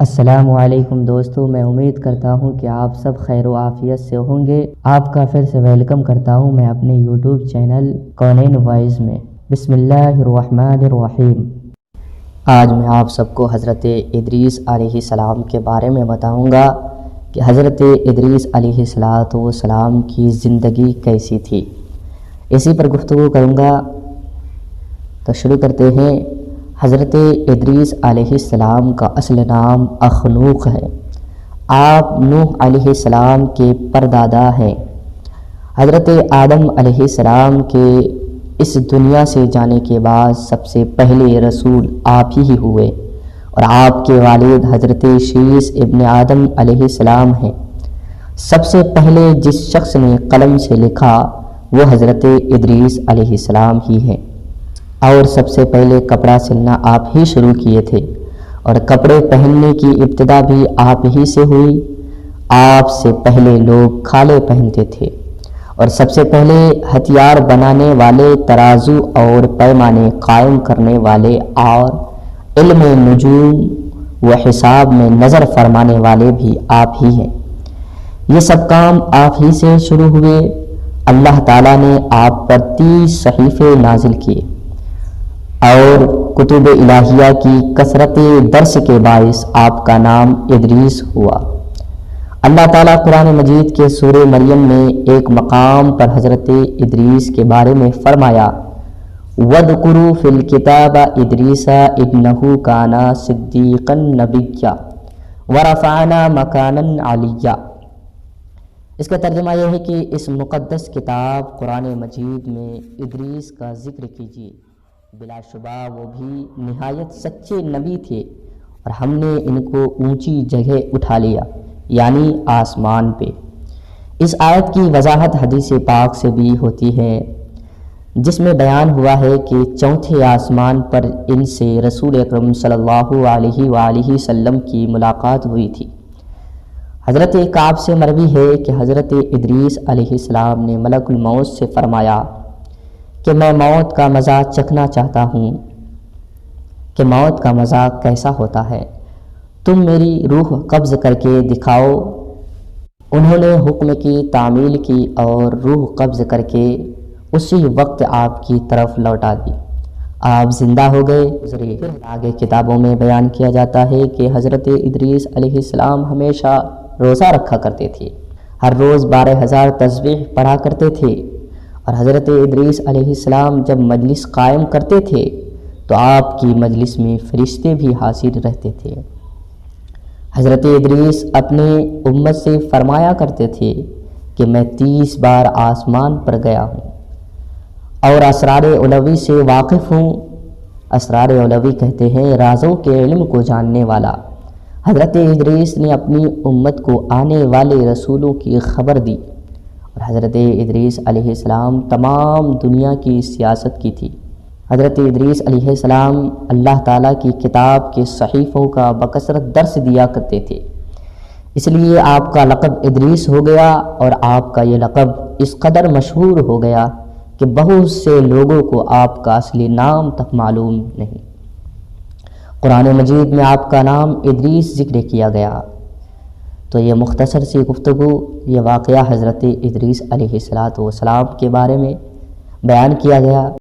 السلام علیکم دوستو، میں امید کرتا ہوں کہ آپ سب خیر و عافیت سے ہوں گے۔ آپ کا پھر سے ویلکم کرتا ہوں میں اپنے یوٹیوب چینل کونین وائز میں۔ بسم اللہ الرحمن الرحیم۔ آج میں آپ سب کو حضرت ادریس علیہ السلام کے بارے میں بتاؤں گا کہ حضرت ادریس علیہ السلام کی زندگی کیسی تھی، اسی پر گفتگو کروں گا۔ تو شروع کرتے ہیں۔ حضرت ادریس علیہ السلام کا اصل نام اخنوق ہے۔ آپ نوح علیہ السلام کے پردادا ہیں۔ حضرت آدم علیہ السلام کے اس دنیا سے جانے کے بعد سب سے پہلے رسول آپ ہی ہوئے، اور آپ کے والد حضرت شیس ابن آدم علیہ السلام ہیں۔ سب سے پہلے جس شخص نے قلم سے لکھا وہ حضرت ادریس علیہ السلام ہی ہیں، اور سب سے پہلے کپڑا سلنا آپ ہی شروع کیے تھے، اور کپڑے پہننے کی ابتدا بھی آپ ہی سے ہوئی۔ آپ سے پہلے لوگ کھالے پہنتے تھے، اور سب سے پہلے ہتھیار بنانے والے، ترازو اور پیمانے قائم کرنے والے، اور علم نجوم و حساب میں نظر فرمانے والے بھی آپ ہی ہیں۔ یہ سب کام آپ ہی سے شروع ہوئے۔ اللہ تعالیٰ نے آپ پر 30 صحیفے نازل کیے، اور کتب الہیہ کی کثرت درس کے باعث آپ کا نام ادریس ہوا۔ اللہ تعالیٰ قرآن مجید کے سورہ مریم میں ایک مقام پر حضرت ادریس کے بارے میں فرمایا، وَاذْكُرُوا فِي الْكِتَابِ إِدْرِيسَ إِنَّهُ كَانَ صِدِّيقًا نَبِيًّا وَرَفَعْنَا مَكَانًا عَلِيًّا۔ اس کا ترجمہ یہ ہے کہ اس مقدس کتاب قرآن مجید میں ادریس کا ذکر کیجیے، بلا شبہ وہ بھی نہایت سچے نبی تھے، اور ہم نے ان کو اونچی جگہ اٹھا لیا، یعنی آسمان پہ۔ اس آیت کی وضاحت حدیث پاک سے بھی ہوتی ہے، جس میں بیان ہوا ہے کہ چوتھے آسمان پر ان سے رسول اکرم صلی اللہ علیہ وآلہ وسلم کی ملاقات ہوئی تھی۔ حضرت کعب سے مروی ہے کہ حضرت ادریس علیہ السلام نے ملک الموت سے فرمایا کہ میں موت کا مزہ چکھنا چاہتا ہوں، کہ موت کا مزہ کیسا ہوتا ہے، تم میری روح قبض کر کے دکھاؤ۔ انہوں نے حکم کی تعمیل کی اور روح قبض کر کے اسی وقت آپ کی طرف لوٹا دی، آپ زندہ ہو گئے۔ پھر آگے کتابوں میں بیان کیا جاتا ہے کہ حضرت ادریس علیہ السلام ہمیشہ روزہ رکھا کرتے تھے، ہر روز 12,000 تسبیح پڑھا کرتے تھے، اور حضرت ادریس علیہ السلام جب مجلس قائم کرتے تھے تو آپ کی مجلس میں فرشتے بھی حاضر رہتے تھے۔ حضرت ادریس اپنے امت سے فرمایا کرتے تھے کہ میں 30 بار آسمان پر گیا ہوں اور اسرار علوی سے واقف ہوں۔ اسرار علوی کہتے ہیں رازوں کے علم کو جاننے والا۔ حضرت ادریس نے اپنی امت کو آنے والے رسولوں کی خبر دی، اور حضرت ادریس علیہ السلام تمام دنیا کی سیاست کی تھی۔ حضرت ادریس علیہ السلام اللہ تعالیٰ کی کتاب کے صحیفوں کا بکثرت درس دیا کرتے تھے، اس لیے آپ کا لقب ادریس ہو گیا، اور آپ کا یہ لقب اس قدر مشہور ہو گیا کہ بہت سے لوگوں کو آپ کا اصلی نام تک معلوم نہیں۔ قرآن مجید میں آپ کا نام ادریس ذکر کیا گیا۔ تو یہ مختصر سی گفتگو، یہ واقعہ حضرت ادریس علیہ السلام کے بارے میں بیان کیا گیا۔